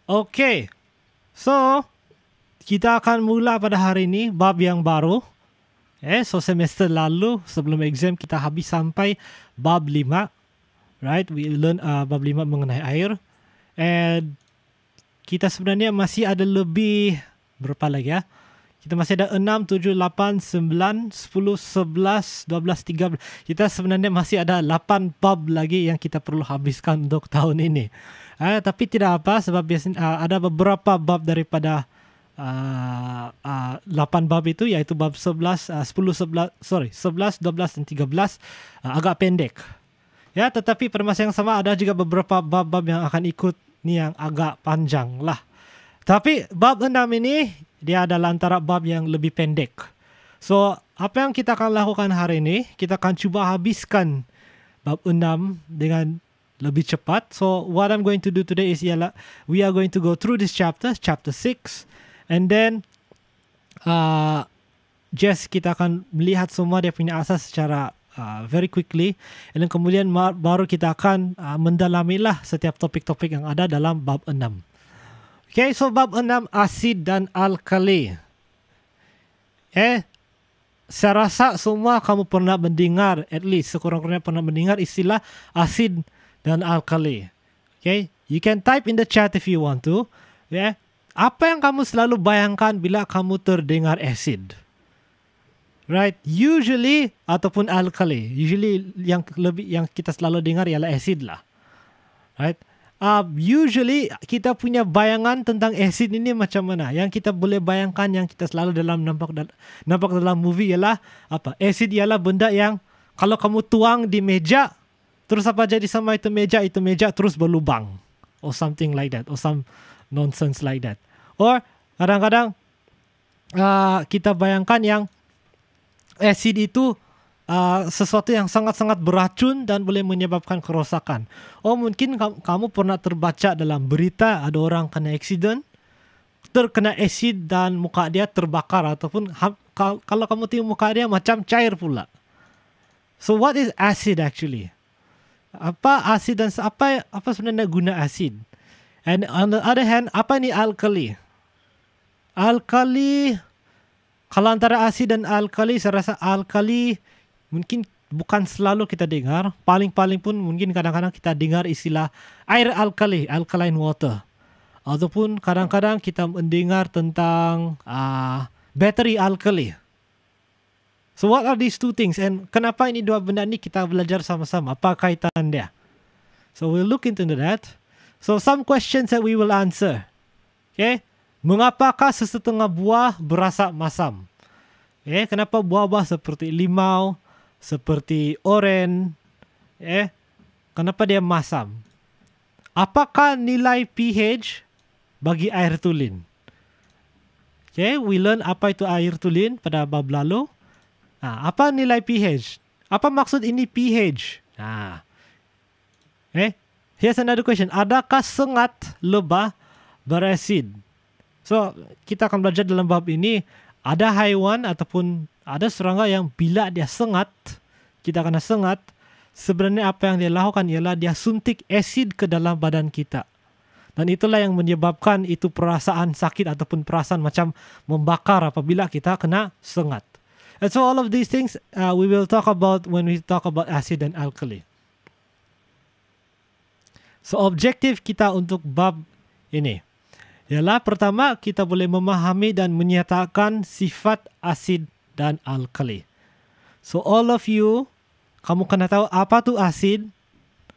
Okay, so kita akan mula pada hari ini bab yang baru. So semester lalu sebelum exam kita habis sampai bab 5. Right, we learn bab 5 mengenai air. And kita sebenarnya masih ada lebih, berapa lagi ya? Kita masih ada 6, 7, 8, 9, 10, 11, 12, 13. Kita sebenarnya masih ada 8 bab lagi yang kita perlu habiskan untuk tahun ini. Tapi tidak apa, sebab biasanya ada beberapa bab daripada 8 bab itu, yaitu bab 11, 11, 12 dan 13 agak pendek. Ya, tetapi pada masa yang sama ada juga beberapa bab-bab yang akan ikut ni yang agak panjang lah. Tapi bab 6 ini dia adalah antara bab yang lebih pendek. So, apa yang kita akan lakukan hari ini, kita akan cuba habiskan bab 6 dengan lebih cepat. So, what I'm going to do today is we are going to go through this chapter 6, and then just kita akan melihat semua dia punya asas secara very quickly, and then kemudian baru kita akan mendalamilah setiap topik-topik yang ada dalam bab 6. Okay, so bab 6, asid dan alkali. Saya rasa semua kamu pernah mendengar, at least sekurang-kurangnya pernah mendengar istilah asid dan alkali. Okay, you can type in the chat if you want to. Yeah, apa yang kamu selalu bayangkan bila kamu terdengar acid? Right, usually ataupun alkali. Usually yang kita selalu dengar ialah acid lah. Right. Usually kita punya bayangan tentang acid ini macam mana? Yang kita boleh bayangkan, yang kita selalu nampak dalam movie ialah apa? Acid ialah benda yang kalau kamu tuang di meja, terus apa jadi sama itu meja terus berlubang, or something like that, or some nonsense like that. Or kadang-kadang kita bayangkan yang acid itu sesuatu yang sangat-sangat beracun dan boleh menyebabkan kerosakan. Oh, mungkin kamu pernah terbaca dalam berita ada orang kena accident, terkena acid dan muka dia terbakar, ataupun kalau kamu tengok muka dia macam cair pula. So what is acid actually? Apa acid dan apa sebenarnya guna acid? And on the other hand, apa ni alkali? Alkali, kalau antara asid dan alkali, saya rasa alkali mungkin bukan selalu kita dengar. Paling-paling pun mungkin kadang-kadang kita dengar istilah air alkali, alkaline water. Ataupun kadang-kadang kita mendengar tentang battery alkali. So what are these two things? And kenapa ini dua benda ni kita belajar sama-sama? Apa kaitan dia? So we'll look into that. So some questions that we will answer. Okay? Mengapakah sesetengah buah berasa masam? Kenapa buah-buah seperti limau, seperti oren, kenapa dia masam? Apakah nilai pH bagi air tulen? Okay, we learn apa itu air tulen pada bab lalu. Apa nilai pH? Apa maksud ini pH? Here's another question. Adakah sengat lebah berasid? So, kita akan belajar dalam bab ini, ada haiwan ataupun ada serangga yang bila dia sengat, kita kena sengat, sebenarnya apa yang dia lakukan ialah dia suntik asid ke dalam badan kita. Dan itulah yang menyebabkan itu perasaan sakit ataupun perasaan macam membakar apabila kita kena sengat. And so all of these things we will talk about when we talk about acid and alkali. So objektif kita untuk bab ini ialah pertama, kita boleh memahami dan menyatakan sifat asid dan alkali. So all of you, kamu kena tahu apa tu asid.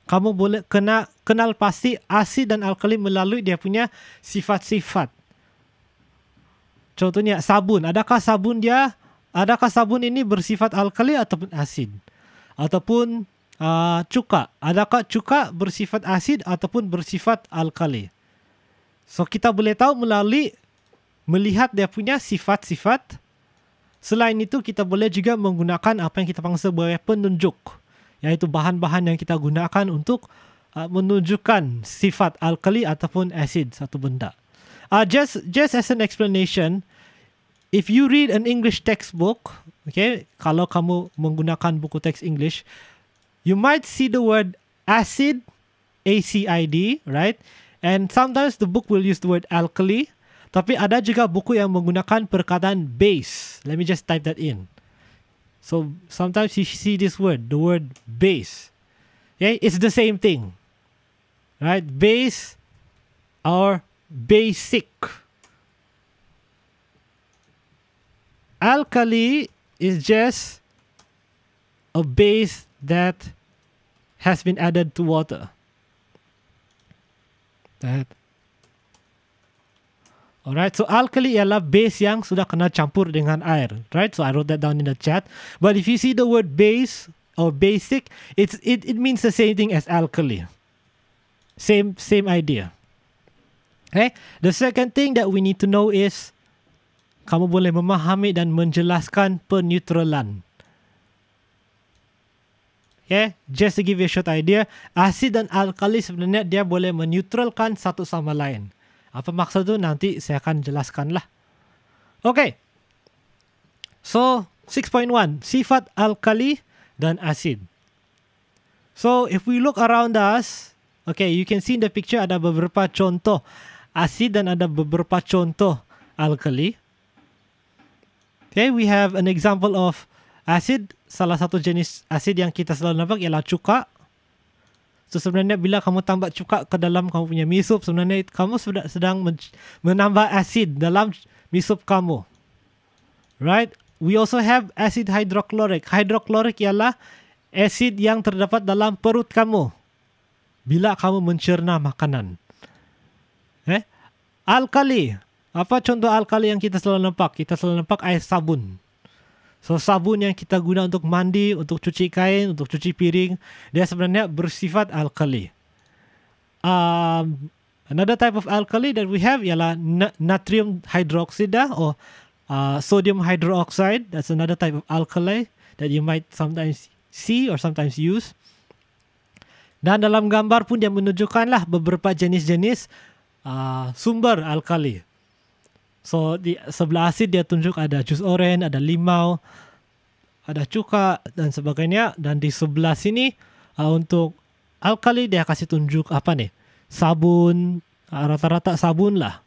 Kamu boleh kenal pasti asid dan alkali melalui dia punya sifat-sifat. Contohnya sabun. Adakah sabun ini bersifat alkali ataupun asid? Ataupun cuka. Adakah cuka bersifat asid ataupun bersifat alkali? So, kita boleh tahu melalui melihat dia punya sifat-sifat. Selain itu, kita boleh juga menggunakan apa yang kita panggil sebagai penunjuk, yaitu bahan-bahan yang kita gunakan untuk menunjukkan sifat alkali ataupun acid satu benda. Just as an explanation, if you read an English textbook, okay, kalau kamu menggunakan buku teks English, you might see the word acid, ACID, right? And sometimes the book will use the word alkali. Tapi ada juga buku yang menggunakan perkataan base. Let me just type that in. So sometimes you see this word, the word base. Okay, it's the same thing. Right? Base or basic. Alkali is just a base that has been added to water. Alright, so alkali ialah base yang sudah kena campur dengan air. Right, so I wrote that down in the chat. But if you see the word base or basic, it means the same thing as alkali. Same idea. Okay, the second thing that we need to know is kamu boleh memahami dan menjelaskan peneutralan. Okay, just to give you a short idea, asid dan alkali sebenarnya dia boleh meneutralkan satu sama lain. Apa maksud itu nanti saya akan jelaskan lah. Okay, so 6.1, sifat alkali dan asid. So if we look around us, okay, you can see in the picture ada beberapa contoh asid dan ada beberapa contoh alkali. Okay, we have an example of acid. Salah satu jenis asid yang kita selalu nampak ialah cuka. So sebenarnya bila kamu tambah cuka ke dalam kamu punya mi soup, sebenarnya kamu sedang menambah asid dalam mi soup kamu. Right? We also have acid hydrochloric. Hydrochloric ialah asid yang terdapat dalam perut kamu bila kamu mencerna makanan. Alkali. Apa contoh alkali yang kita selalu nampak? Kita selalu nampak air sabun. So sabun yang kita guna untuk mandi, untuk cuci kain, untuk cuci piring, dia sebenarnya bersifat alkali. Another type of alkali that we have ialah natrium hydroxide or sodium hydroxide. That's another type of alkali that you might sometimes see or sometimes use. Dan dalam gambar pun dia menunjukkanlah beberapa jenis-jenis sumber alkali. So di sebelah asid dia tunjuk ada jus oren, ada limau, ada cuka dan sebagainya. Dan di sebelah sini untuk alkali dia kasih tunjuk apa nih? Sabun, rata-rata sabun lah.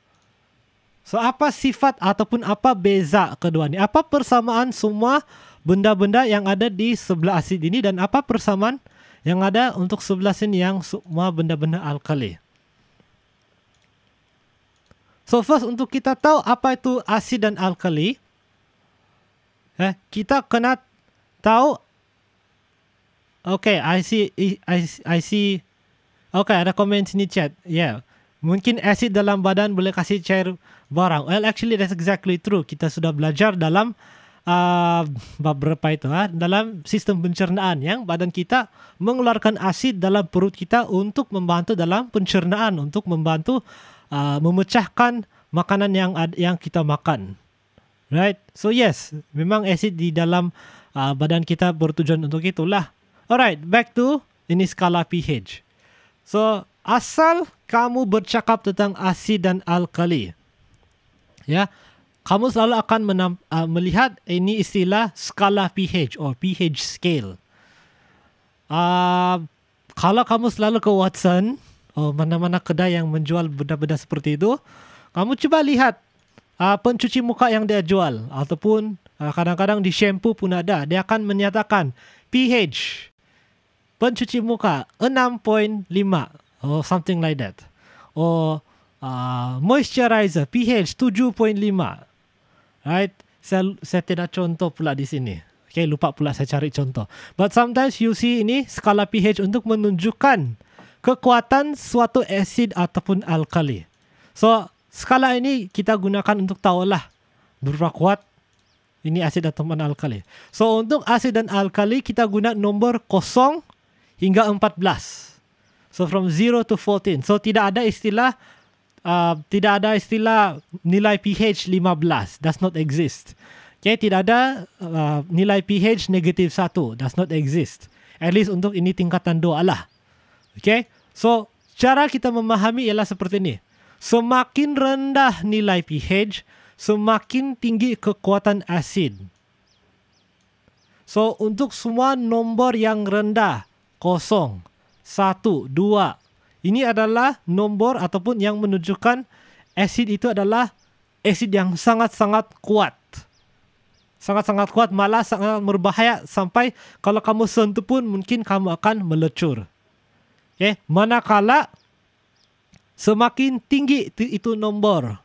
So apa sifat ataupun apa beza kedua ni? Apa persamaan semua benda-benda yang ada di sebelah asid ini dan apa persamaan yang ada untuk sebelah sini yang semua benda-benda alkali? So first untuk kita tahu apa itu asid dan alkali, kita kena tahu. Okay, I see. Okay, ada komen sini chat. Yeah, mungkin asid dalam badan boleh kasih cair barang. Well, actually that's exactly true. Kita sudah belajar dalam beberapa itu, dalam sistem pencernaan yang badan kita mengeluarkan asid dalam perut kita untuk membantu dalam pencernaan, untuk membantu memecahkan makanan yang kita makan. Right? So yes, memang asid di dalam badan kita bertujuan untuk itulah. Alright, back to ini skala pH. So, asal kamu bercakap tentang asid dan alkali, ya, kamu selalu akan melihat ini istilah skala pH or pH scale. Kalau kamu selalu ke Watson, mana-mana kedai yang menjual benda-benda seperti itu, kamu coba lihat pencuci muka yang dia jual ataupun kadang-kadang di shampoo pun ada. Dia akan menyatakan pH pencuci muka 6.5 or something like that. Or moisturizer pH 7.5. Right? Saya tidak contoh pula di sini. Okay, lupa pula saya cari contoh. But sometimes you see ini skala pH untuk menunjukkan kekuatan suatu asid ataupun alkali. So, skala ini kita gunakan untuk tahulah berapa kuat ini asid ataupun alkali. So, untuk asid dan alkali kita guna nombor 0 hingga 14. So, from 0 to 14. So, tidak ada istilah nilai pH 15. Does not exist. Okay, tidak ada nilai pH negatif 1. Does not exist. At least untuk ini tingkatan 2 lah. Okay, so cara kita memahami ialah seperti ini. Semakin rendah nilai pH, semakin tinggi kekuatan asid. So untuk semua nombor yang rendah, 0, 1, 2, ini adalah nombor ataupun yang menunjukkan asid itu adalah asid yang sangat-sangat kuat. Sangat-sangat kuat, malah sangat berbahaya sampai kalau kamu sentuh pun mungkin kamu akan melecur. Okay? Manakala semakin tinggi itu nombor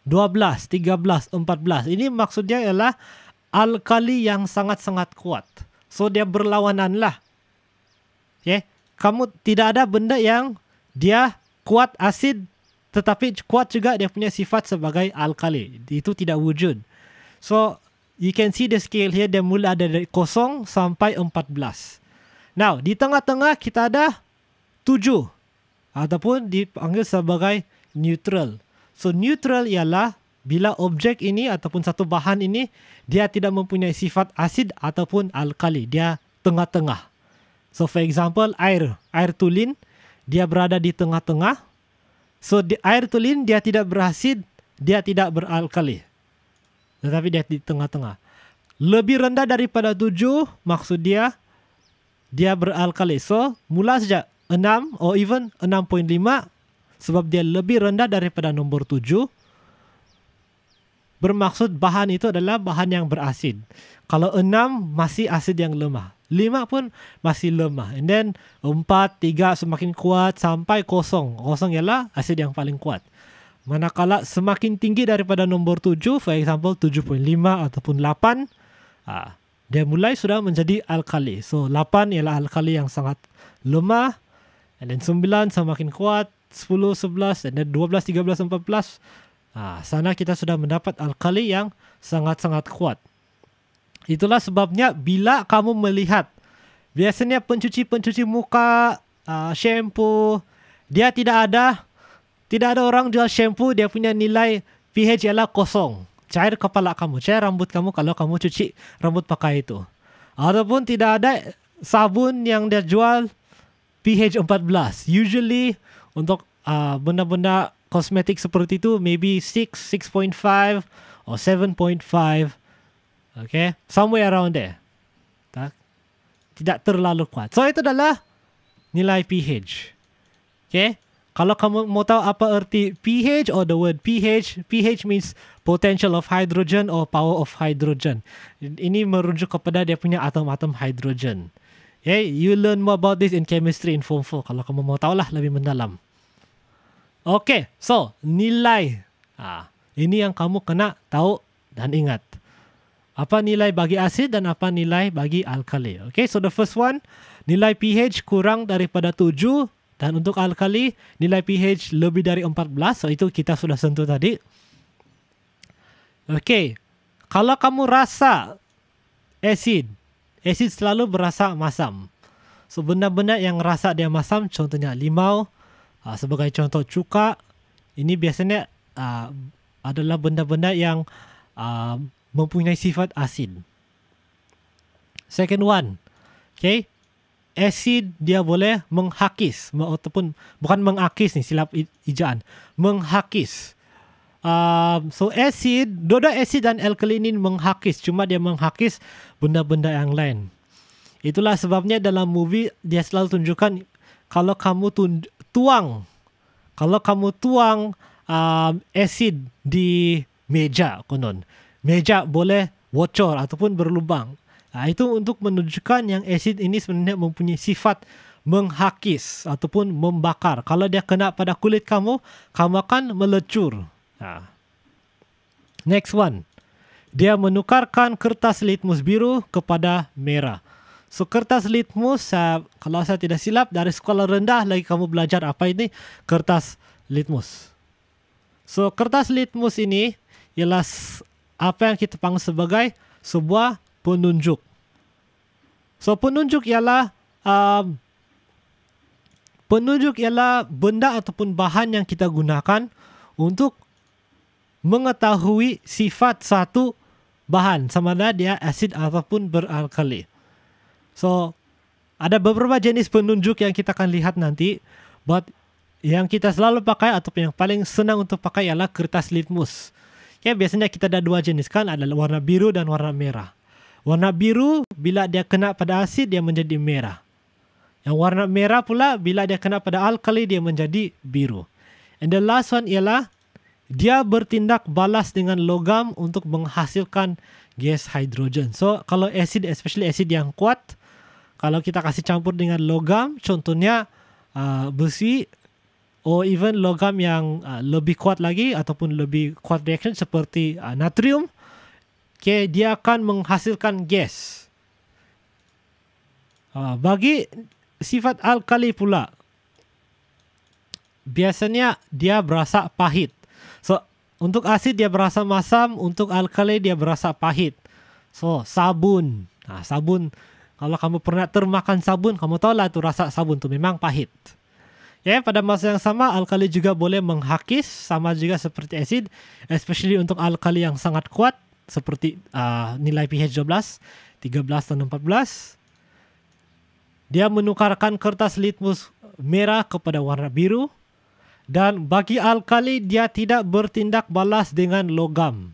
12, 13, 14. Ini maksudnya ialah alkali yang sangat-sangat kuat. So dia berlawanan lah. Okay? Kamu tidak ada benda yang dia kuat asid tetapi kuat juga dia punya sifat sebagai alkali. Itu tidak wujud. So you can see the scale here, dia mula ada dari 0 sampai 14. Now, di tengah-tengah kita ada 7 ataupun dipanggil sebagai neutral. So neutral ialah bila objek ini ataupun satu bahan ini dia tidak mempunyai sifat asid ataupun alkali, dia tengah-tengah. So for example, air tulen dia berada di tengah-tengah. So air tulen dia tidak berasid, dia tidak beralkali, tetapi dia di tengah-tengah. Lebih rendah daripada 7 maksud dia beralkali. So mula saja 6 or even 6.5 sebab dia lebih rendah daripada nombor 7. Bermaksud bahan itu adalah bahan yang berasid. Kalau 6 masih asid yang lemah. 5 pun masih lemah. And then 4, 3 semakin kuat sampai 0. 0 ialah asid yang paling kuat. Manakala semakin tinggi daripada nombor 7, for example 7.5 ataupun 8, dia mulai sudah menjadi alkali. So 8 ialah alkali yang sangat lemah. And then 9 semakin kuat, 10, 11, and then 12, 13, 14. Sana kita sudah mendapat alkali yang sangat-sangat kuat. Itulah sebabnya bila kamu melihat biasanya pencuci muka, shampoo, dia tidak ada orang jual shampoo dia punya nilai pH ialah 0. Cair kepala kamu, cair rambut kamu kalau kamu cuci rambut pakai itu. Ataupun tidak ada sabun yang dia jual pH 14. Usually untuk benda-benda kosmetik seperti itu maybe 6, 6.5 or 7.5. Okay, somewhere around there. Tidak terlalu kuat. So itu adalah nilai pH. Okay, kalau kamu mau tahu apa arti pH or the word pH, pH means potential of hydrogen or power of hydrogen. Ini merujuk kepada dia punya atom-atom hydrogen. Okay, you learn more about this in chemistry in Form 4 kalau kamu mau tahu lah lebih mendalam. Okay, so nilai. Ini yang kamu kena tahu dan ingat. Apa nilai bagi asid dan apa nilai bagi alkali. Okay, so the first one, nilai pH kurang daripada 7. Dan untuk alkali, nilai pH lebih dari 14. So itu kita sudah sentuh tadi. Okay, kalau kamu rasa asid selalu berasa masam. So benda-benda yang rasa dia masam, contohnya limau, sebagai contoh cuka. Ini biasanya adalah benda-benda yang mempunyai sifat asid. Second one, okay, asid dia boleh menghakis ataupun bukan mengakis nih, silap ejaan, menghakis. So asid, dua asid dan alkali ini menghakis, cuma dia menghakis benda-benda yang lain. Itulah sebabnya dalam movie dia selalu tunjukkan kalau kamu tuang asid di meja konon. Meja boleh bocor ataupun berlubang. Itu untuk menunjukkan yang asid ini sebenarnya mempunyai sifat menghakis ataupun membakar. Kalau dia kena pada kulit kamu akan melecur. Next one. Dia menukarkan kertas litmus biru kepada merah. So kertas litmus, kalau saya tidak silap dari sekolah rendah lagi kamu belajar apa ini kertas litmus. So kertas litmus ini ialah apa yang kita panggil sebagai sebuah penunjuk. So penunjuk ialah benda ataupun bahan yang kita gunakan untuk mengetahui sifat satu bahan sama ada dia asid ataupun beralkali. So ada beberapa jenis penunjuk yang kita akan lihat nanti, but yang kita selalu pakai ataupun yang paling senang untuk pakai ialah kertas litmus. Ya, biasanya kita ada dua jenis kan, ada warna biru dan warna merah. Warna biru bila dia kena pada asid dia menjadi merah. Yang warna merah pula bila dia kena pada alkali dia menjadi biru. And the last one ialah dia bertindak balas dengan logam untuk menghasilkan gas hidrogen. So kalau asid, especially asid yang kuat, kalau kita kasih campur dengan logam, contohnya besi, or even logam yang lebih kuat lagi ataupun lebih kuat reaction seperti natrium, okay, dia akan menghasilkan gas. Bagi sifat alkali pula, biasanya dia berasa pahit. So, untuk asid dia berasa masam, untuk alkali dia berasa pahit. So, sabun. Sabun, kalau kamu pernah termakan sabun, kamu tahu lah tu rasa sabun tu memang pahit. Ya, pada masa yang sama, alkali juga boleh menghakis, sama juga seperti asid, especially untuk alkali yang sangat kuat, seperti nilai pH 12, 13 dan 14. Dia menukarkan kertas litmus merah kepada warna biru. Dan bagi alkali, dia tidak bertindak balas dengan logam.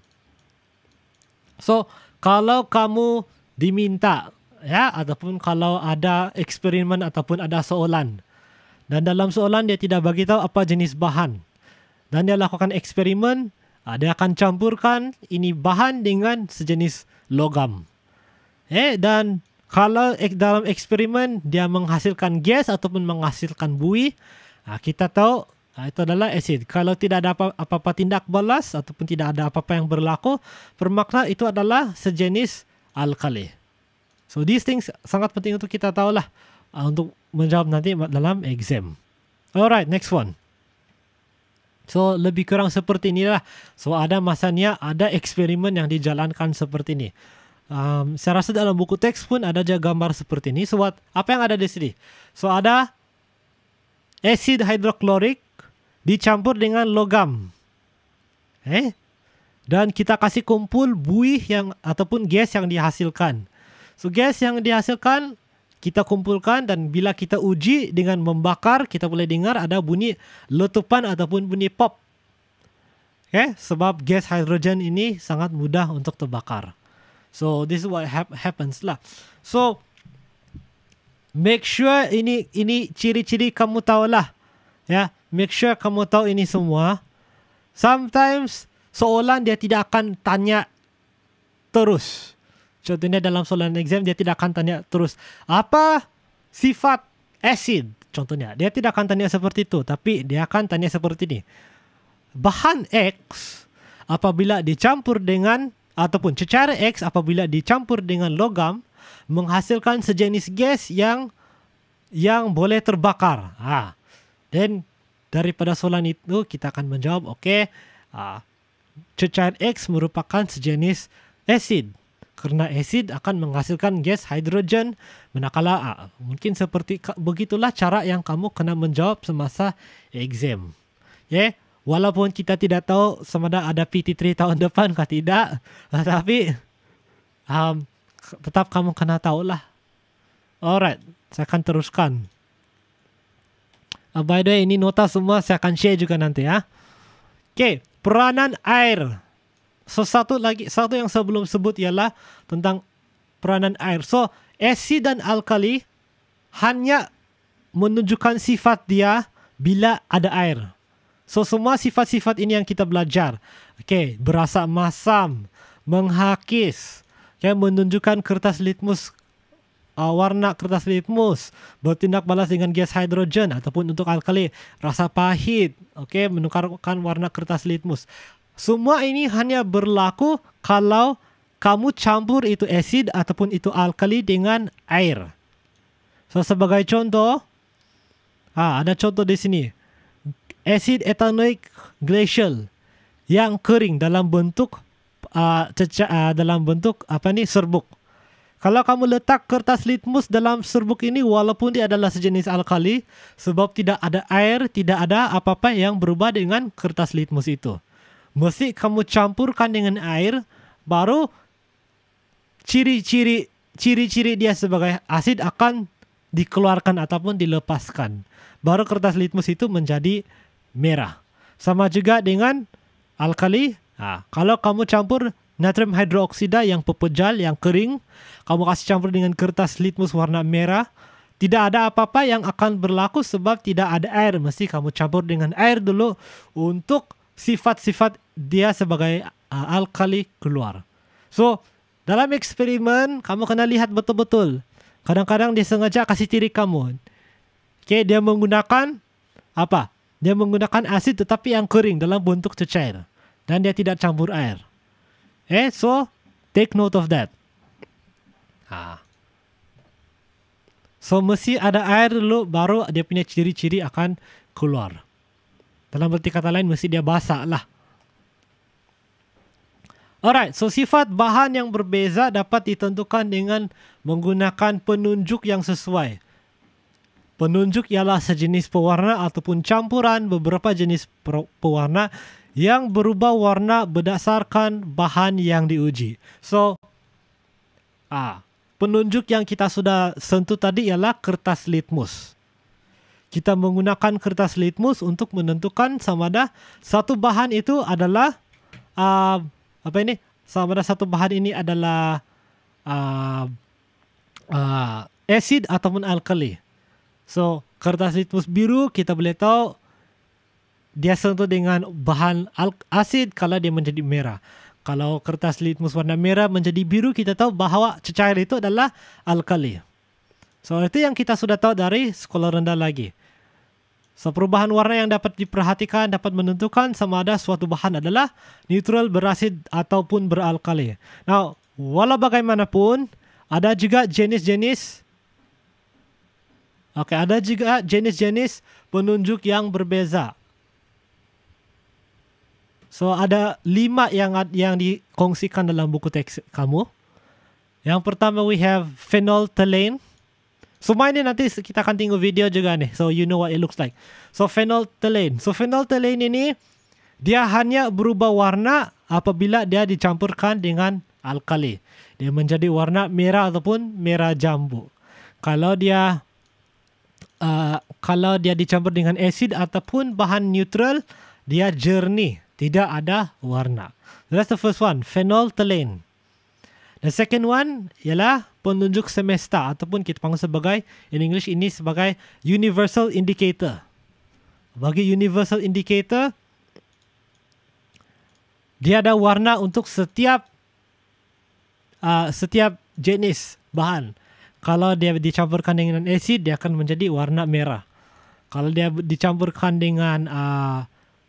So, kalau kamu diminta, ya, ataupun kalau ada eksperimen ataupun ada soalan, dan dalam soalan dia tidak bagi tahu apa jenis bahan, dan dia lakukan eksperimen, dia akan campurkan ini bahan dengan sejenis logam. Dan kalau dalam eksperimen dia menghasilkan gas ataupun menghasilkan buih, kita tahu itu adalah asid. Kalau tidak ada apa-apa tindak balas ataupun tidak ada apa-apa yang berlaku, bermakna itu adalah sejenis alkali. So these things sangat penting untuk kita tahu lah untuk menjawab nanti dalam exam. Alright, next one. So lebih kurang seperti inilah. So ada masanya ada eksperimen yang dijalankan seperti ini. Saya rasa dalam buku teks pun ada aja gambar seperti ini. So apa yang ada di sini? So ada asid hidroklorik dicampur dengan logam. Dan kita kasih kumpul buih yang ataupun gas yang dihasilkan. So gas yang dihasilkan kita kumpulkan, dan bila kita uji dengan membakar, kita boleh dengar ada bunyi letupan ataupun bunyi pop. Sebab gas hidrogen ini sangat mudah untuk terbakar. So this is what happens lah. So make sure ini ciri-ciri kamu tahu lah. Ya, make sure kamu tahu ini semua. Sometimes soalan dia tidak akan tanya terus. Contohnya dalam soalan exam dia tidak akan tanya terus apa sifat asid. Contohnya dia tidak akan tanya seperti itu, tapi dia akan tanya seperti ini. Bahan X apabila dicampur dengan ataupun cecara X apabila dicampur dengan logam menghasilkan sejenis gas yang boleh terbakar. Dan daripada soalan itu kita akan menjawab, cecair X merupakan sejenis asid. Karena asid akan menghasilkan gas hidrogen. Manakala mungkin seperti begitulah cara yang kamu kena menjawab semasa exam. Walaupun kita tidak tahu sama ada PT3 tahun depan kah tidak, tapi tetap kamu kena tahulah. Alright, saya akan teruskan. By the way, ini nota semua saya akan share juga nanti ya. Peranan air. So satu yang saya belum sebut ialah tentang peranan air. So asid dan alkali hanya menunjukkan sifat dia bila ada air. So semua sifat-sifat ini yang kita belajar. Berasa masam, menghakis, menunjukkan kertas litmus, warna kertas litmus, bertindak balas dengan gas hidrogen, ataupun untuk alkali rasa pahit, menukarkan warna kertas litmus. Semua ini hanya berlaku kalau kamu campur itu asid ataupun itu alkali dengan air. So sebagai contoh, ada contoh di sini. Asid ethanoic glacial yang kering dalam bentuk serbuk. Kalau kamu letak kertas litmus dalam serbuk ini, walaupun dia adalah sejenis alkali, sebab tidak ada air, tidak ada apa-apa yang berubah dengan kertas litmus itu. Mesti kamu campurkan dengan air, baru ciri-ciri dia sebagai asid akan dikeluarkan ataupun dilepaskan. Baru kertas litmus itu menjadi merah. Sama juga dengan alkali. Kalau kamu campur natrium hidroksida yang pepejal, yang kering, kamu kasih campur dengan kertas litmus warna merah, tidak ada apa-apa yang akan berlaku sebab tidak ada air. Mesti kamu campur dengan air dulu untuk sifat-sifat dia sebagai alkali keluar. So, dalam eksperimen, kamu kena lihat betul-betul. Kadang-kadang dia sengaja kasih trik kamu. Okay, dia menggunakan apa? Dia menggunakan asid tetapi yang kering dalam bentuk cecair. Dan dia tidak campur air. So, take note of that. So, mesti ada air dulu, baru dia punya ciri-ciri akan keluar. Dalam berarti kata lain, mesti dia basah lah. Alright, so sifat bahan yang berbeza dapat ditentukan dengan menggunakan penunjuk yang sesuai. Penunjuk ialah sejenis pewarna ataupun campuran beberapa jenis pewarna yang berubah warna berdasarkan bahan yang diuji. So, penunjuk yang kita sudah sentuh tadi ialah kertas litmus. Kita menggunakan kertas litmus untuk menentukan sama ada satu bahan itu adalah sama ada satu bahan ini adalah asid ataupun alkali. So, kertas litmus biru kita boleh tahu dia sentuh dengan bahan asid kalau dia menjadi merah. Kalau kertas litmus warna merah menjadi biru, kita tahu bahawa cecair itu adalah alkali. So, itu yang kita sudah tahu dari sekolah rendah lagi. So, perubahan warna yang dapat diperhatikan dapat menentukan sama ada suatu bahan adalah neutral, berasid ataupun beralkali. Now, walau bagaimanapun, ada juga jenis-jenis penunjuk yang berbeza. So, ada 5 yang dikongsikan dalam buku teks kamu. Yang pertama, we have phenolphthalein. Semua ini nanti kita akan tengok video juga nih. So, you know what it looks like. So, phenolphthalein. So, phenolphthalein ini, dia hanya berubah warna apabila dia dicampurkan dengan alkali. Dia menjadi warna merah ataupun merah jambu. Kalau dia dicampur dengan asid ataupun bahan neutral, dia jernih. Tidak ada warna. That's the first one, phenolphthalein. The second one ialah penunjuk semesta ataupun kita panggil sebagai, in English ini sebagai universal indicator. Bagi universal indicator, dia ada warna untuk setiap jenis bahan. Kalau dia dicampurkan dengan asid, dia akan menjadi warna merah. Kalau dia dicampurkan dengan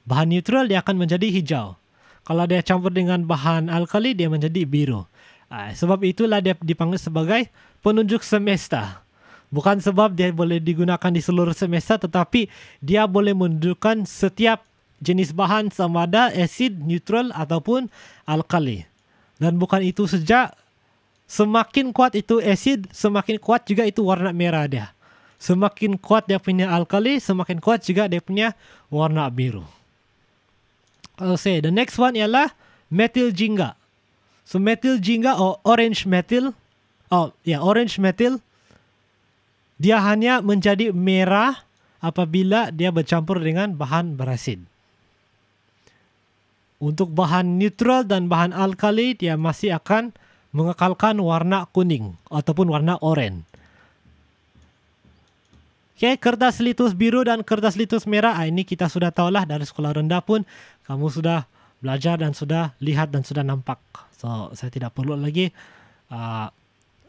bahan neutral, dia akan menjadi hijau. Kalau dia campur dengan bahan alkali, dia menjadi biru. Sebab itulah dia dipanggil sebagai penunjuk semesta. Bukan sebab dia boleh digunakan di seluruh semesta, tetapi dia boleh menunjukkan setiap jenis bahan sama ada asid, neutral ataupun alkali. Dan bukan itu saja, semakin kuat itu asid, semakin kuat juga itu warna merah dia. Semakin kuat dia punya alkali, semakin kuat juga dia punya warna biru. Okay, the next one ialah methyl jingga. So, methyl jingga or orange methyl, dia hanya menjadi merah apabila dia bercampur dengan bahan berasid. Untuk bahan neutral dan bahan alkali, dia masih akan mengekalkan warna kuning ataupun warna oranye. Okay, kertas litmus biru dan kertas litmus merah, ini kita sudah tahulah dari sekolah rendah pun kamu sudah belajar dan sudah lihat dan sudah nampak. So, saya tidak perlu lagi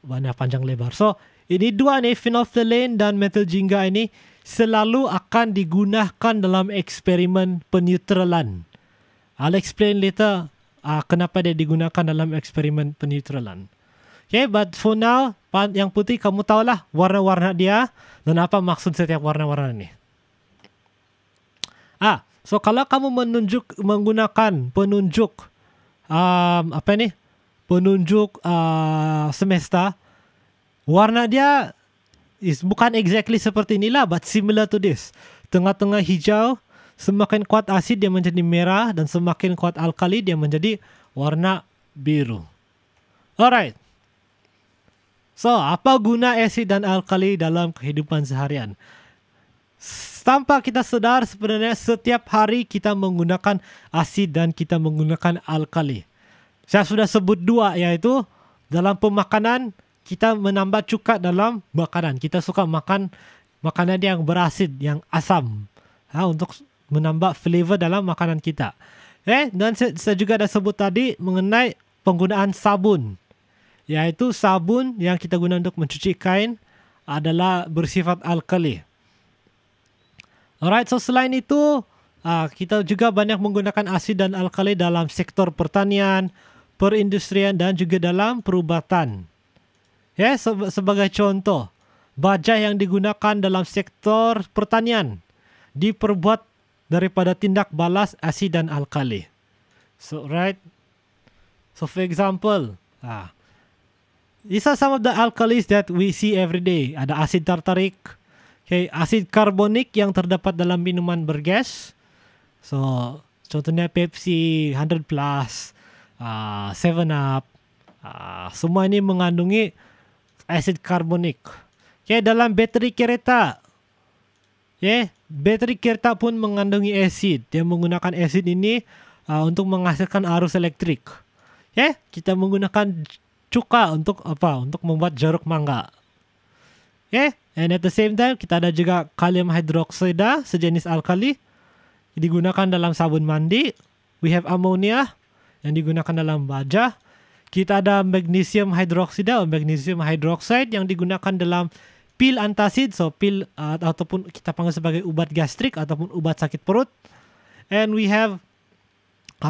banyak panjang lebar. So, ini dua nih, phenolphthalein dan methyl jingga ini selalu akan digunakan dalam eksperimen peneutralan. I'll explain later kenapa dia digunakan dalam eksperimen peneutralan. Okay, but for now, yang putih kamu tahulah warna-warna dia dan apa maksud setiap warna-warna ini. So kalau kamu menggunakan penunjuk penunjuk semesta, warna dia bukan exactly seperti inilah, but similar to this. Tengah-tengah hijau, semakin kuat asid dia menjadi merah dan semakin kuat alkali dia menjadi warna biru. Alright. So, apa guna asid dan alkali dalam kehidupan seharian? Tanpa kita sedar, sebenarnya setiap hari kita menggunakan asid dan kita menggunakan alkali. Saya sudah sebut dua, yaitu dalam pemakanan kita menambah cuka dalam makanan. Kita suka makan makanan yang berasid, yang asam, untuk menambah flavor dalam makanan kita. Dan saya juga dah sebut tadi mengenai penggunaan sabun, yaitu sabun yang kita guna untuk mencuci kain adalah bersifat alkali. Alright, so selain itu, kita juga banyak menggunakan asid dan alkali dalam sektor pertanian, perindustrian dan juga dalam perubatan. Sebagai contoh, baja yang digunakan dalam sektor pertanian diperbuat daripada tindak balas asid dan alkali. So for example, these are some of the alkalis that we see every day. Ada asid tartarik, asid karbonik yang terdapat dalam minuman bergas. So, contohnya Pepsi, 100 Plus, 7up, semua ini mengandungi asid karbonik. Dalam bateri kereta, bateri kereta pun mengandungi asid. Dia menggunakan asid ini untuk menghasilkan arus elektrik. Kita menggunakan cuka untuk apa? Untuk membuat jeruk mangga. And at the same time, kita ada juga kalium hidroksida, sejenis alkali, digunakan dalam sabun mandi. We have ammonia yang digunakan dalam baja. Kita ada magnesium hidroksida atau magnesium hydroxide yang digunakan dalam pil antacid, so pil ataupun kita panggil sebagai ubat gastrik ataupun ubat sakit perut. And we have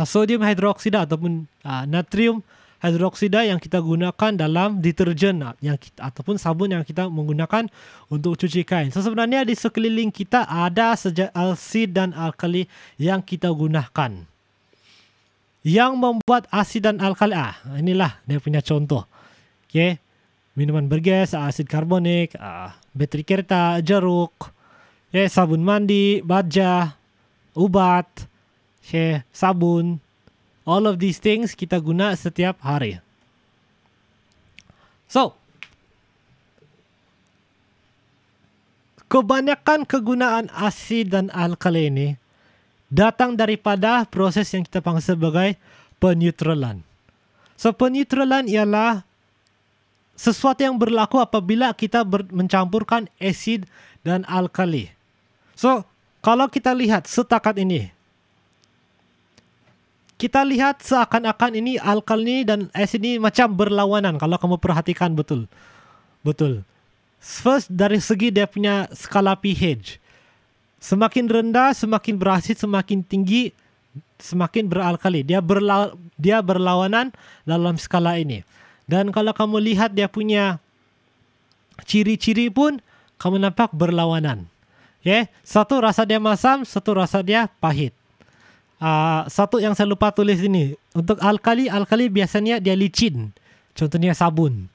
sodium hidroksida ataupun natrium hidroksida yang kita gunakan dalam deterjen ataupun sabun yang kita menggunakan untuk cuci kain. So sebenarnya di sekeliling kita ada asid dan alkali yang kita gunakan. Yang membuat asid dan alkali, inilah dia punya contoh. Minuman bergas, asid karbonik, bateri kereta, jeruk, sabun mandi, baja, ubat, sabun. All of these things kita guna setiap hari. So, kebanyakan kegunaan asid dan alkali ini datang daripada proses yang kita panggil sebagai peneutralan. So, peneutralan ialah sesuatu yang berlaku apabila kita mencampurkan asid dan alkali. So, kalau kita lihat setakat ini, kita lihat seakan-akan ini alkali dan asid ini macam berlawanan kalau kamu perhatikan betul. First, dari segi dia punya skala pH. Semakin rendah, semakin berasid, semakin tinggi, semakin beralkali. Dia berlawanan dalam skala ini. Dan kalau kamu lihat dia punya ciri-ciri pun, kamu nampak berlawanan. Satu rasa dia masam, satu rasa dia pahit. Satu yang saya lupa tulis ini. Untuk alkali biasanya dia licin. Contohnya sabun.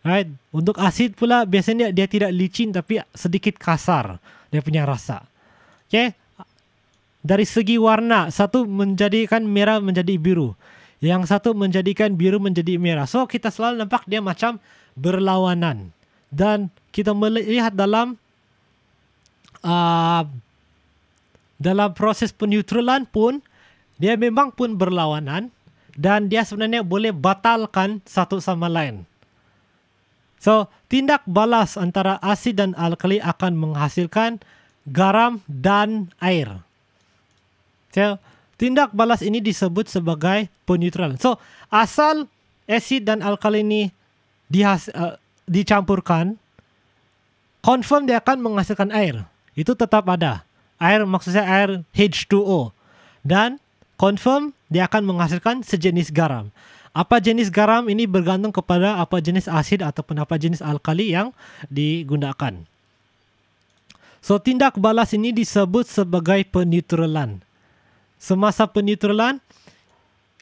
Right? Untuk asid pula biasanya dia tidak licin tapi sedikit kasar. Dia punya rasa. Dari segi warna, satu menjadikan merah menjadi biru. Yang satu menjadikan biru menjadi merah. So kita selalu nampak dia macam berlawanan. Dan kita melihat dalam proses peneutralan pun, dia memang pun berlawanan dan dia sebenarnya boleh batalkan satu sama lain. So, tindak balas antara asid dan alkali akan menghasilkan garam dan air. So, tindak balas ini disebut sebagai peneutralan. So, asal asid dan alkali ini dicampurkan, confirm dia akan menghasilkan air. Itu tetap ada. Air maksudnya air H2O. Dan confirm dia akan menghasilkan sejenis garam. Apa jenis garam ini bergantung kepada apa jenis asid ataupun apa jenis alkali yang digunakan. So tindak balas ini disebut sebagai peneutralan. Semasa peneutralan,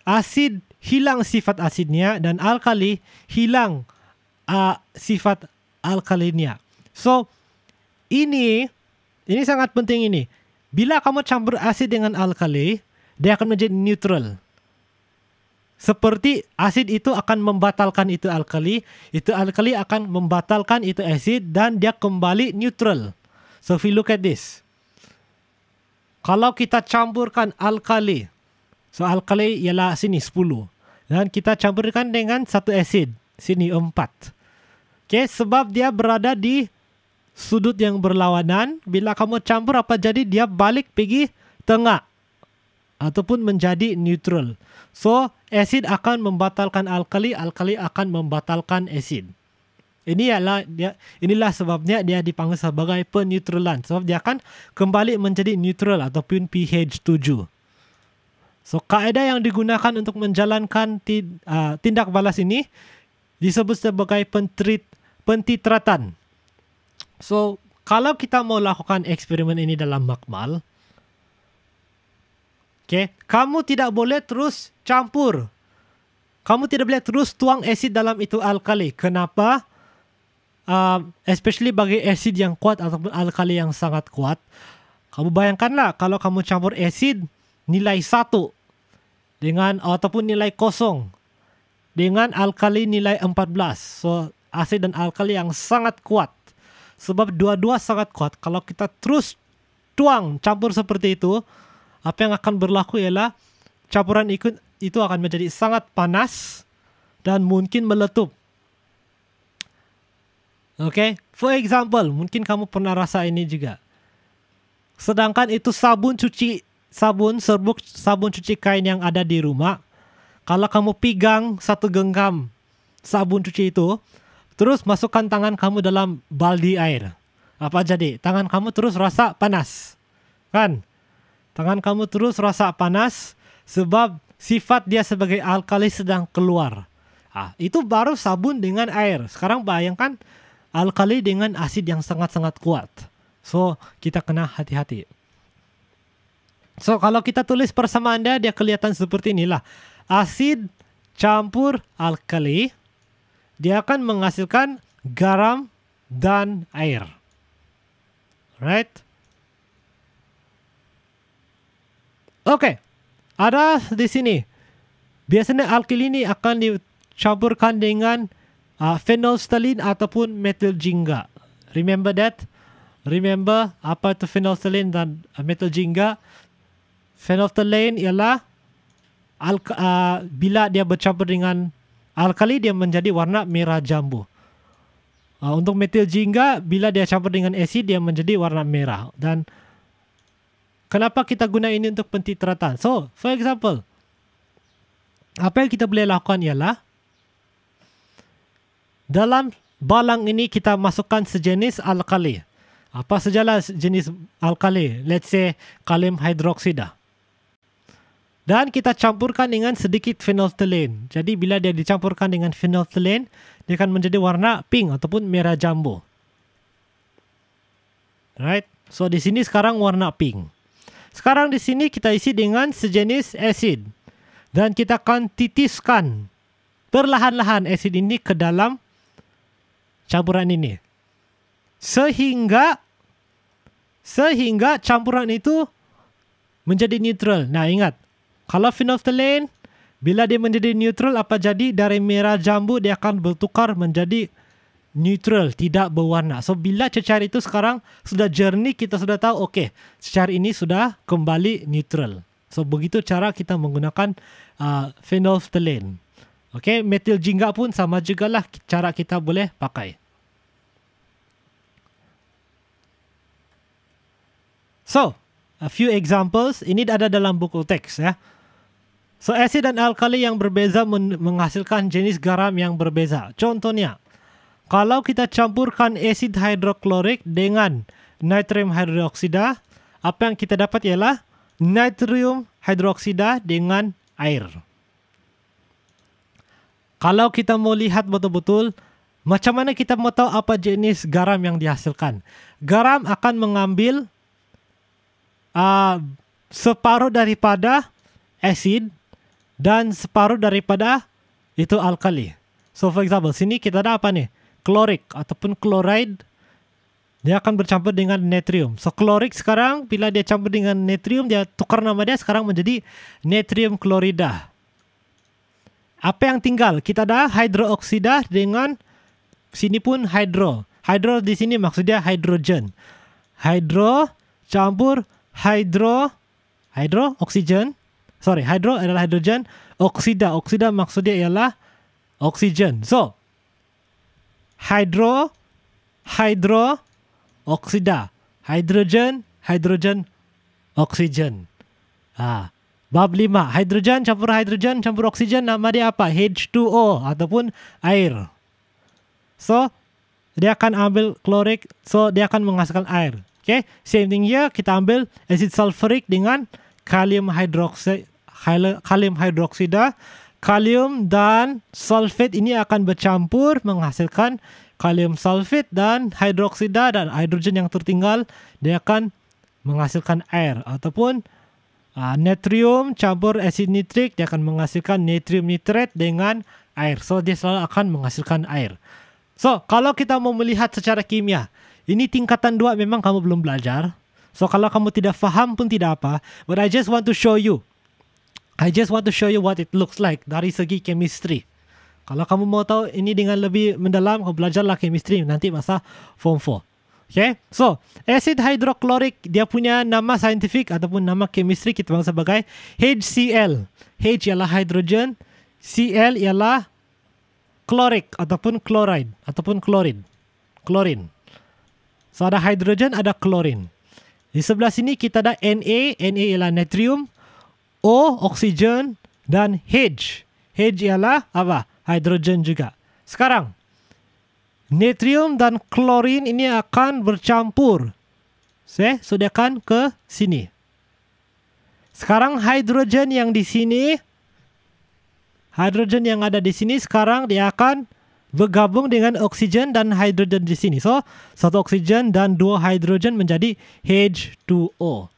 asid hilang sifat asidnya dan alkali hilang sifat alkalinya. So ini sangat penting ini. Bila kamu campur asid dengan alkali, dia akan menjadi neutral. Seperti asid itu akan membatalkan itu alkali akan membatalkan itu asid dan dia kembali neutral. So if you look at this. Kalau kita campurkan alkali, so alkali ialah sini 10. Dan kita campurkan dengan satu asid, Sini 4. Okay, sebab dia berada di sudut yang berlawanan. Bila kamu campur apa jadi? Dia balik pergi tengah ataupun menjadi neutral. So, asid akan membatalkan alkali, alkali akan membatalkan asid. Inilah sebabnya dia dipanggil sebagai peneutralan. Sebab dia akan kembali menjadi neutral ataupun pH 7. So, kaedah yang digunakan untuk menjalankan tindak balas ini disebut sebagai pentitratan. So, kalau kita mau lakukan eksperimen ini dalam makmal, okay, kamu tidak boleh terus campur. Kamu tidak boleh terus tuang asid dalam itu alkali. Kenapa? Especially bagi asid yang kuat ataupun alkali yang sangat kuat. Kamu bayangkanlah kalau kamu campur asid nilai 1 dengan ataupun nilai 0 dengan alkali nilai 14. So, asid dan alkali yang sangat kuat. Sebab dua-dua sangat kuat. Kalau kita terus tuang campur seperti itu, apa yang akan berlaku ialah campuran itu akan menjadi sangat panas dan mungkin meletup. Okay? For example, mungkin kamu pernah rasa ini juga. Sedangkan itu serbuk sabun cuci kain yang ada di rumah. Kalau kamu pegang satu genggam sabun cuci itu, terus masukkan tangan kamu dalam baldi air. Apa jadi? Tangan kamu terus rasa panas. Kan? Tangan kamu terus rasa panas sebab sifat dia sebagai alkali sedang keluar. Itu baru sabun dengan air. Sekarang bayangkan alkali dengan asid yang sangat-sangat kuat. So, kita kena hati-hati. So, kalau kita tulis persamaan dia kelihatan seperti inilah. Asid campur alkali, dia akan menghasilkan garam dan air. Right? Oke. Ada di sini. Biasanya alkali ini akan dicampurkan dengan phenolphthalein ataupun metil jingga. Remember that? Remember apa itu phenolphthalein dan metil jingga? Phenolphthalein ialah bila dia bercampur dengan alkali, dia menjadi warna merah jambu. Untuk metil jingga, bila dia campur dengan asid, dia menjadi warna merah. Dan kenapa kita guna ini untuk pentitratan? So, for example, apa yang kita boleh lakukan ialah dalam balang ini kita masukkan sejenis alkali. Apa sajalah jenis alkali? Let's say kalium hidroksida. Dan kita campurkan dengan sedikit phenolphthalein. Jadi bila dia dicampurkan dengan phenolphthalein, dia akan menjadi warna pink ataupun merah jambu. Right? So di sini sekarang warna pink. Sekarang di sini kita isi dengan sejenis asid. Dan kita akan titiskan perlahan-lahan asid ini ke dalam campuran ini. Sehingga campuran itu menjadi neutral. Nah, ingat. Kalau phenolphthalein, bila dia menjadi neutral, apa jadi? Dari merah jambu, dia akan bertukar menjadi neutral, tidak berwarna. So, bila cecair itu sekarang sudah jernih, kita sudah tahu, okay, cecair ini sudah kembali neutral. So, begitu cara kita menggunakan phenolphthalein. Okay, metil jingga pun sama jugalah cara kita boleh pakai. So, a few examples. Ini ada dalam buku teks ya. So, asid dan alkali yang berbeza menghasilkan jenis garam yang berbeza. Contohnya, kalau kita campurkan asid hidroklorik dengan natrium hidroksida, apa yang kita dapat ialah natrium hidroksida dengan air. Kalau kita mau lihat betul-betul, macam mana kita mau tahu apa jenis garam yang dihasilkan? Garam akan mengambil separuh daripada asid dan separuh daripada itu alkali. So for example, sini kita ada apa nih? Klorik ataupun chloride. Dia akan bercampur dengan natrium. So klorik sekarang bila dia campur dengan natrium, dia tukar nama dia sekarang menjadi natrium klorida. Apa yang tinggal? Kita ada hidrooksida dengan sini pun hydro. Hydro di sini maksudnya hidrogen. Hydro campur hydro oksigen. Sorry, hydro adalah hidrogen. Oksida maksudnya ialah oksigen. So, hydroksida. Hydrogen, oksigen. Bab 5. Hidrogen campur oksigen, nama dia apa? H2O ataupun air. So, dia akan ambil klorik, so dia akan menghasilkan air. Okay, same thing here, kita ambil asid sulfurik dengan kalium hidroksida. Kalium dan sulfat ini akan bercampur menghasilkan kalium sulfat dan hidroksida, dan hidrogen yang tertinggal dia akan menghasilkan air. Ataupun natrium campur asid nitrik, dia akan menghasilkan natrium nitrat dengan air. So dia selalu akan menghasilkan air. So kalau kita mau melihat secara kimia, ini tingkatan 2 memang kamu belum belajar. So kalau kamu tidak faham pun tidak apa. But I just want to show you what it looks like dari segi chemistry. Kalau kamu mau tahu ini dengan lebih mendalam, kamu belajarlah chemistry nanti masa form 4. Okay, so acid hydrochloric, dia punya nama saintifik ataupun nama chemistry kita panggil sebagai HCl. H ialah hydrogen, Cl ialah chloric ataupun chloride ataupun klorin. So ada hydrogen, ada klorin. Di sebelah sini kita ada Na ialah natrium, O oksigen, dan H ialah apa? Hydrogen juga. Sekarang natrium dan klorin ini akan bercampur. So dia akan ke sini. Sekarang hydrogen yang ada di sini sekarang dia akan bergabung dengan oksigen dan hidrogen di sini. So, satu oksigen dan 2 hidrogen menjadi H2O.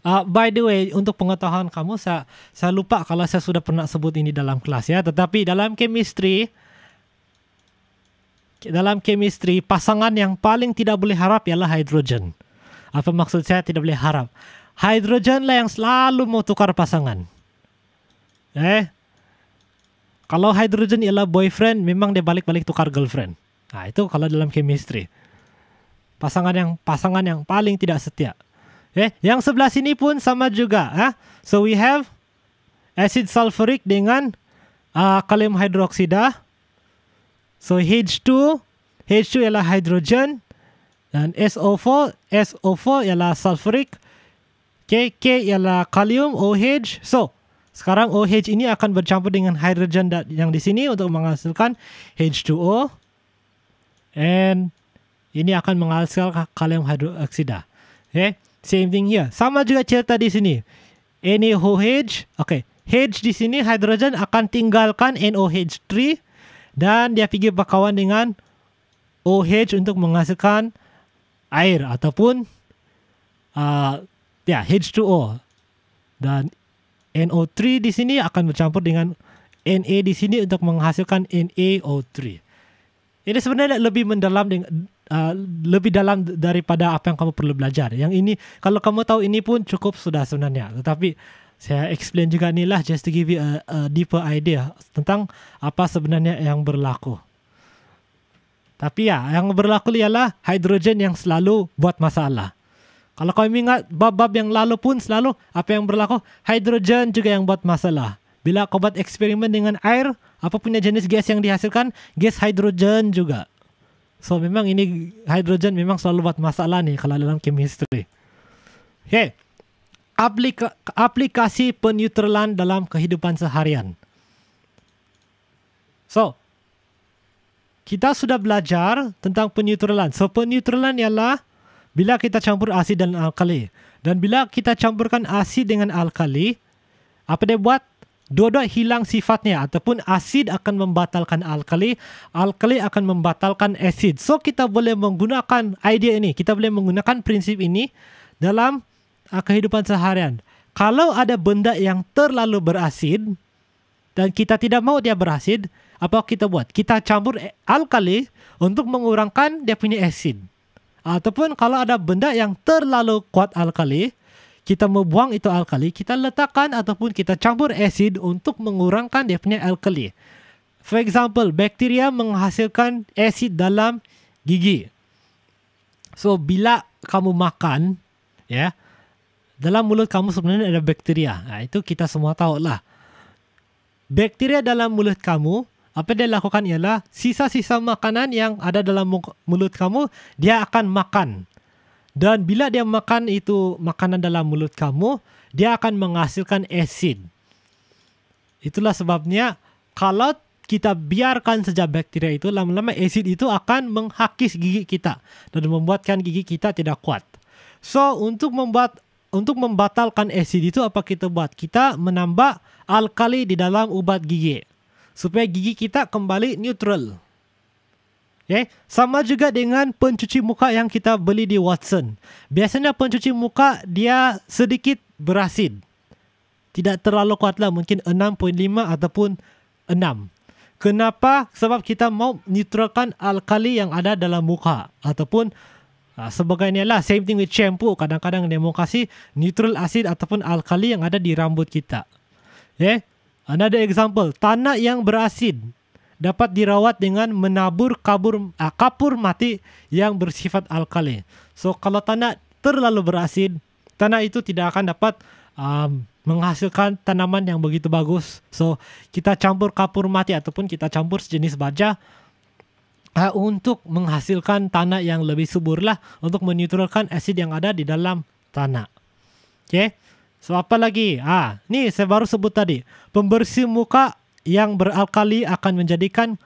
By the way, untuk pengetahuan kamu, saya lupa kalau saya sudah pernah sebut ini dalam kelas ya. Tetapi dalam chemistry, pasangan yang paling tidak boleh harap ialah hidrogen. Apa maksud saya tidak boleh harap? Hidrogen lah yang selalu mau tukar pasangan. Kalau hydrogen ialah boyfriend, memang dia balik-balik tukar girlfriend. Itu kalau dalam chemistry. Pasangan yang paling tidak setia. Yang sebelah sini pun sama juga. So we have acid sulfuric dengan kalium hidroksida. So H2 ialah hydrogen, dan SO4 ialah sulfuric. K ialah kalium, OH. So sekarang OH ini akan bercampur dengan hidrogen yang di sini untuk menghasilkan H2O. And ini akan menghasilkan kalium hidroksida. Same thing here. Sama juga cerita di sini. NaOH. H di sini hidrogen akan tinggalkan NOH3 dan dia pergi berkawan dengan OH untuk menghasilkan air ataupun H2O. Dan NO3 di sini akan bercampur dengan Na di sini untuk menghasilkan NaO3. Ini sebenarnya lebih mendalam lebih dalam daripada apa yang kamu perlu belajar. Yang ini kalau kamu tahu ini pun cukup sudah sebenarnya. Tetapi saya explain juga ni lah just to give you a deeper idea tentang apa sebenarnya yang berlaku. Tapi yang berlaku ialah hidrogen yang selalu buat masalah. Kalau kamu ingat bab-bab yang lalu pun selalu apa yang berlaku, hidrogen juga yang buat masalah. Bila kau buat eksperimen dengan air, apa punya jenis gas yang dihasilkan? Gas hidrogen juga. So memang ini hidrogen memang selalu buat masalah nih kalau dalam chemistry. Aplikasi peneutralan dalam kehidupan seharian. So kita sudah belajar tentang peneutralan. So peneutralan ialah bila kita campur asid dan alkali. Dan bila kita campurkan asid dengan alkali, apa dia buat? Dua-dua hilang sifatnya, ataupun asid akan membatalkan alkali, alkali akan membatalkan asid. So kita boleh menggunakan idea ini, kita boleh menggunakan prinsip ini dalam kehidupan seharian. Kalau ada benda yang terlalu berasid dan kita tidak mau dia berasid, apa kita buat? Kita campur alkali untuk mengurangkan dia punya asid. Ataupun kalau ada benda yang terlalu kuat alkali, kita mau buang itu alkali, kita letakkan ataupun kita campur asid untuk mengurangkan dia punya alkali. For example, bakteria menghasilkan asid dalam gigi. So bila kamu makan, dalam mulut kamu sebenarnya ada bakteria. Itu kita semua tahu lah. Bakteria dalam mulut kamu apa dia lakukan ialah sisa-sisa makanan yang ada dalam mulut kamu, dia akan makan. Dan bila dia makan itu makanan dalam mulut kamu, dia akan menghasilkan asid. Itulah sebabnya kalau kita biarkan saja bakteria itu, lama-lama asid itu akan menghakis gigi kita dan membuatkan gigi kita tidak kuat. So, untuk membatalkan asid itu apa kita buat? Kita menambah alkali di dalam ubat gigi supaya gigi kita kembali neutral. Okay? Sama juga dengan pencuci muka yang kita beli di Watson. Biasanya pencuci muka dia sedikit berasid. Tidak terlalu kuatlah, mungkin 6.5 ataupun 6. Kenapa? Sebab kita mau neutralkan alkali yang ada dalam muka. Ataupun sebagainya lah, same thing with shampoo. Kadang-kadang dia mau kasih neutral acid ataupun alkali yang ada di rambut kita. Okay? Another example, tanah yang berasid dapat dirawat dengan menabur kapur mati yang bersifat alkali. So, kalau tanah terlalu berasid, tanah itu tidak akan dapat menghasilkan tanaman yang begitu bagus. So, kita campur kapur mati ataupun kita campur sejenis baja untuk menghasilkan tanah yang lebih subur lah, untuk menetralkan asid yang ada di dalam tanah. Okay? So, apa lagi? Ni saya baru sebut tadi. Pembersih muka yang beralkali akan menjadikan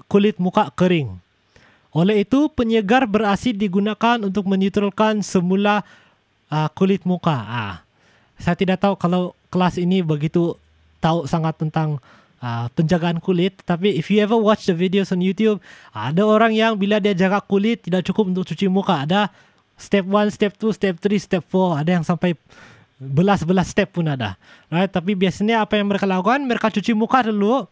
kulit muka kering. Oleh itu, penyegar berasid digunakan untuk menetralkan semula kulit muka. Saya tidak tahu kalau kelas ini begitu tahu sangat tentang penjagaan kulit. Tapi if you ever watch the videos on YouTube, ada orang yang bila dia jaga kulit tidak cukup untuk cuci muka. Ada step 1, step 2, step 3, step 4. Ada yang sampai belas-belas step pun ada. Right? Tapi biasanya apa yang mereka lakukan, mereka cuci muka dulu.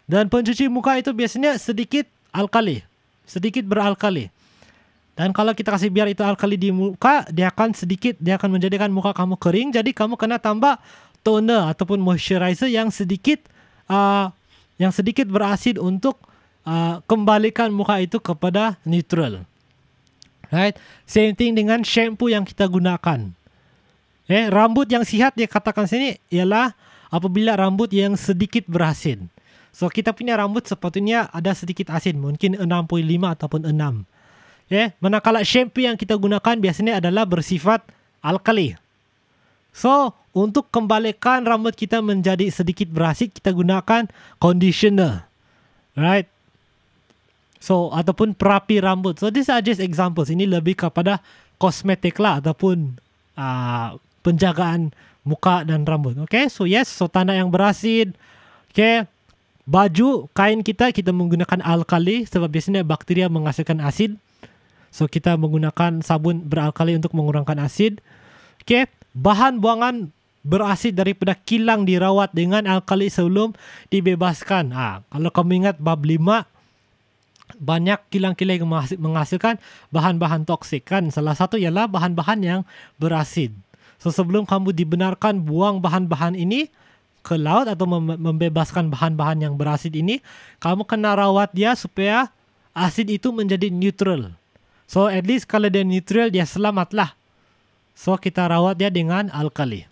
Dan pencuci muka itu biasanya sedikit alkali. Sedikit beralkali. Dan kalau kita kasih biar itu alkali di muka, dia akan menjadikan muka kamu kering. Jadi kamu kena tambah toner ataupun moisturizer yang sedikit berasid untuk kembalikan muka itu kepada neutral. Right? Same thing dengan shampoo yang kita gunakan. Rambut yang sihat dia katakan sini ialah apabila rambut yang sedikit berasid. So, kita punya rambut sepatutnya ada sedikit asid, mungkin 6.5 ataupun 6. Manakala shampoo yang kita gunakan biasanya adalah bersifat alkali. So, untuk kembalikan rambut kita menjadi sedikit berasid, kita gunakan conditioner. Right? So, ataupun perapi rambut. So, these are just examples. Ini lebih kepada kosmetik lah ataupun penjagaan muka dan rambut. Okay, so yes, so tanah yang berasid. Okay, baju, kain kita menggunakan alkali sebab biasanya bakteria menghasilkan asid. So, kita menggunakan sabun beralkali untuk mengurangkan asid. Okay, bahan buangan berasid daripada kilang dirawat dengan alkali sebelum dibebaskan. Kalau kamu ingat bab 5, banyak kilang-kilang yang menghasilkan bahan-bahan toksik kan. Salah satu ialah bahan-bahan yang berasid. So, sebelum kamu dibenarkan buang bahan-bahan ini ke laut atau membebaskan bahan-bahan yang berasid ini, kamu kena rawat dia supaya asid itu menjadi neutral. So, at least kalau dia neutral, dia selamatlah. So, kita rawat dia dengan alkali.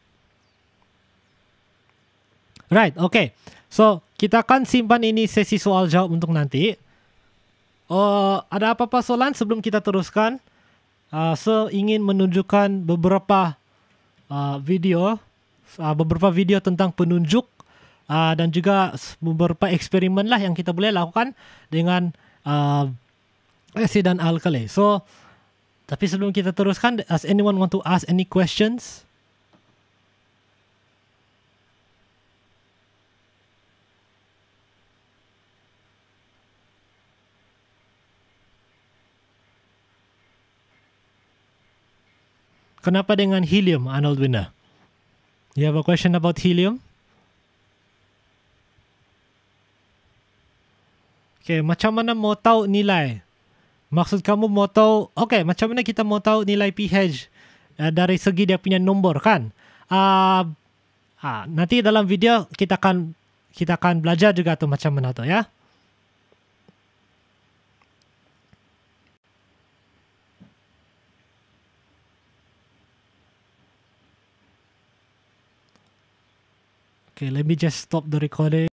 Right, okay. So, kita akan simpan ini sesi soal jawab untuk nanti. Ada apa-apa soalan sebelum kita teruskan? So, ingin menunjukkan beberapa beberapa video tentang penunjuk dan juga beberapa eksperimen lah yang kita boleh lakukan dengan asid dan alkali. So, tapi sebelum kita teruskan, does anyone want to ask any questions? Kenapa dengan helium, Arnold Winner? You have a question about helium? Okay, macam mana mau tahu nilai? Maksud kamu mau tahu, okay, macam mana kita mau tahu nilai pH dari segi dia punya nombor kan? Nanti dalam video kita akan belajar juga tuh macam mana tuh ya. Okay, let me just stop the recording.